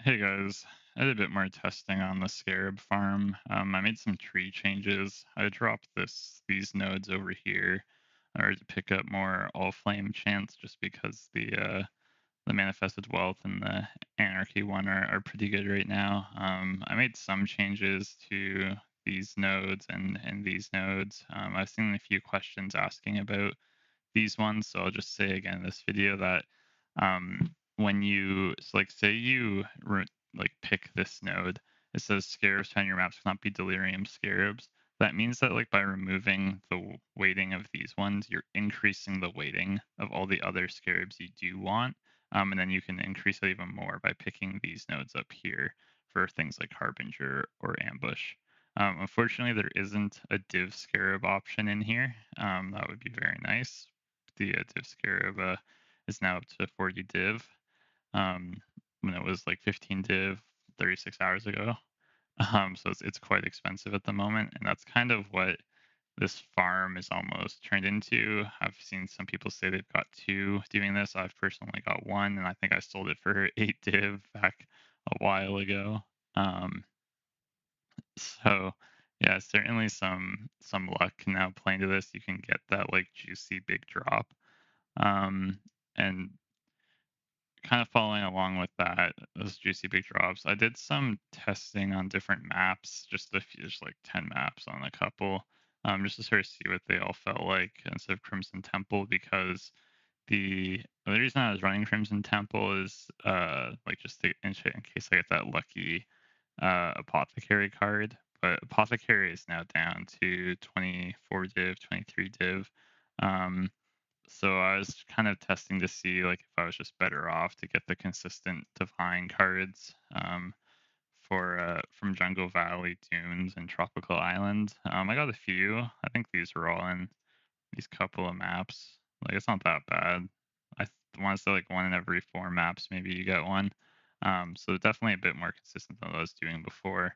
Hey guys, I did a bit more testing on the Scarab farm. I made some tree changes. I dropped these nodes over here, or to pick up more all flame chants, just because the manifested wealth and the anarchy one are pretty good right now. I made some changes to these nodes and these nodes. I've seen a few questions asking about these ones, so I'll just say again in this video that when you like say like pick this node, it says scarabs found in your maps cannot be delirium scarabs. That means that like by removing the weighting of these ones, you're increasing the weighting of all the other scarabs you do want. And then you can increase it even more by picking these nodes up here for things like Harbinger or Ambush. Unfortunately, there isn't a Div Scarab option in here. That would be very nice. The Div Scarab is now up to 40 div, um, when it was like 15 div 36 hours ago. So it's quite expensive at the moment, and that's kind of what this farm is almost turned into. I've seen some people say they've got two doing this. I've personally got one, and I think I sold it for 8 div back a while ago. Um, so yeah, certainly some luck now playing to this. You can get that like juicy big drop. Um, and kind of following along with that, those juicy big drops, I did some testing on different maps, just a few, just like 10 maps on a couple, just to sort of see what they all felt like instead of Crimson Temple, because the reason I was running Crimson Temple is like just in case I get that lucky Apothecary card. But Apothecary is now down to 24 div, 23 div. Um, so I was kind of testing to see like if I was just better off to get the consistent divine cards for from Jungle Valley, Dunes, and Tropical Island. I got a few. I think these were all in these couple of maps. Like it's not that bad. Want to say like one in every 4 maps, maybe you get one. So definitely a bit more consistent than I was doing before.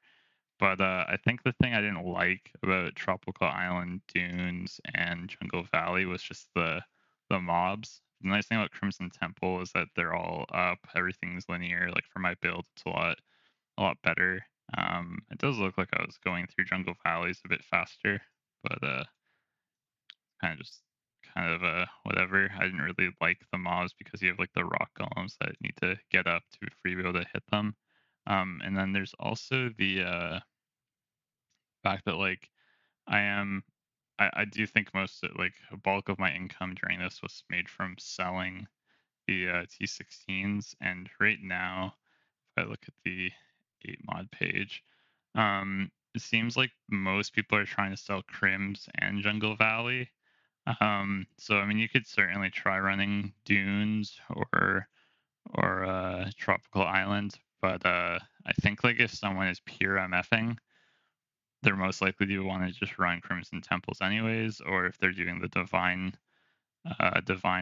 But I think the thing I didn't like about Tropical Island, Dunes, and Jungle Valley was just the mobs. The nice thing about Crimson Temple is that they're all up. Everything's linear. Like for my build, it's a lot better. It does look like I was going through Jungle Valleys a bit faster, but kind of just kind of whatever. I didn't really like the mobs because you have like the rock golems that need to get up to for you to be able to hit them. And then there's also the fact that like I do think most like a bulk of my income during this was made from selling the T16s, and right now, if I look at the 8 mod page, it seems like most people are trying to sell Crims and Jungle Valley. So I mean, you could certainly try running Dunes or Tropical Island, but I think like if someone is pure MFing, they're most likely to want to just run Crimson Temples anyways, or if they're doing the Divine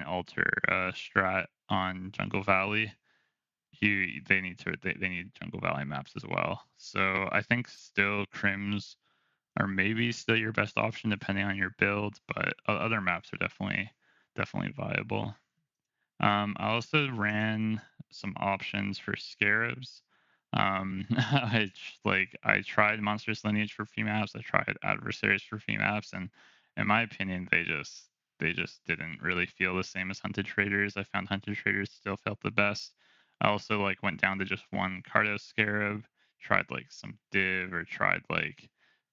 Altar strat on Jungle Valley, they need Jungle Valley maps as well. So I think still Crims are maybe still your best option depending on your build, but other maps are definitely viable. I also ran some options for Scarabs. I tried Monstrous Lineage for few maps. I tried Adversaries for few maps, and in my opinion, they just didn't really feel the same as Hunted Traders. I found Hunted Traders still felt the best. I also like went down to just one Cardos Scarab, tried like some Div or tried like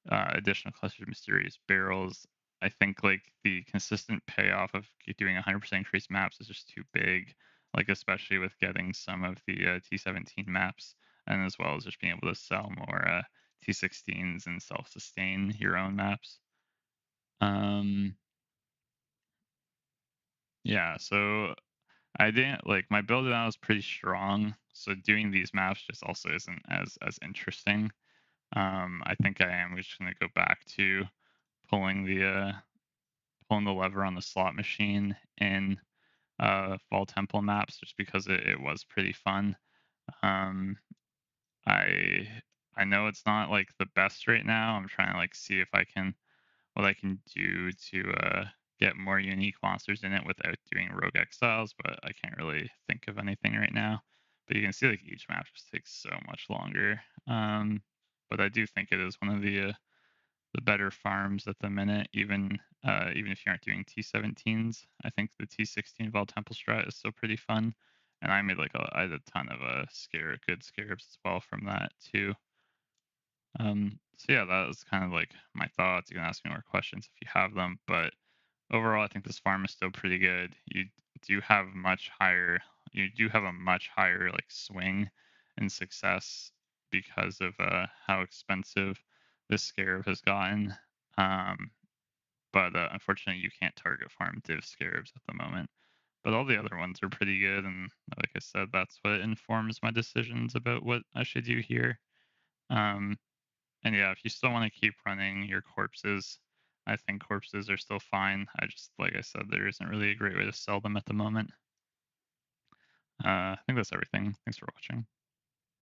additional clustered mysterious barrels. I think like the consistent payoff of doing 100% increased maps is just too big, like especially with getting some of the T17 maps, and as well as just being able to sell more T16s and self-sustain your own maps. Um, yeah, so I didn't like my build now is pretty strong, so doing these maps just also isn't as interesting. I think I am just gonna go back to pulling the uh, pulling the lever on the slot machine in Vaal Temple maps just because it was pretty fun. Um, I I know it's not like the best right now. I'm trying to like see if I can what I can do to get more unique monsters in it without doing rogue exiles, but I can't really think of anything right now. But you can see like each map just takes so much longer. But I do think it is one of the better farms at the minute, even if you aren't doing T17s. I think the T16 Vaal Temple strat is still pretty fun. And I had a ton of good scarabs as well from that too. So yeah, that was kind of like my thoughts. You can ask me more questions if you have them, but overall, I think this farm is still pretty good. Do have much higher, you do have a much higher like swing and success because of how expensive this scarab has gotten. Um, but unfortunately, you can't target farm Div Scarabs at the moment. But all the other ones are pretty good, and like I said, that's what informs my decisions about what I should do here. Um, and yeah, if you still want to keep running your corpses, I think corpses are still fine. Like I said, there isn't really a great way to sell them at the moment. I think that's everything. Thanks for watching.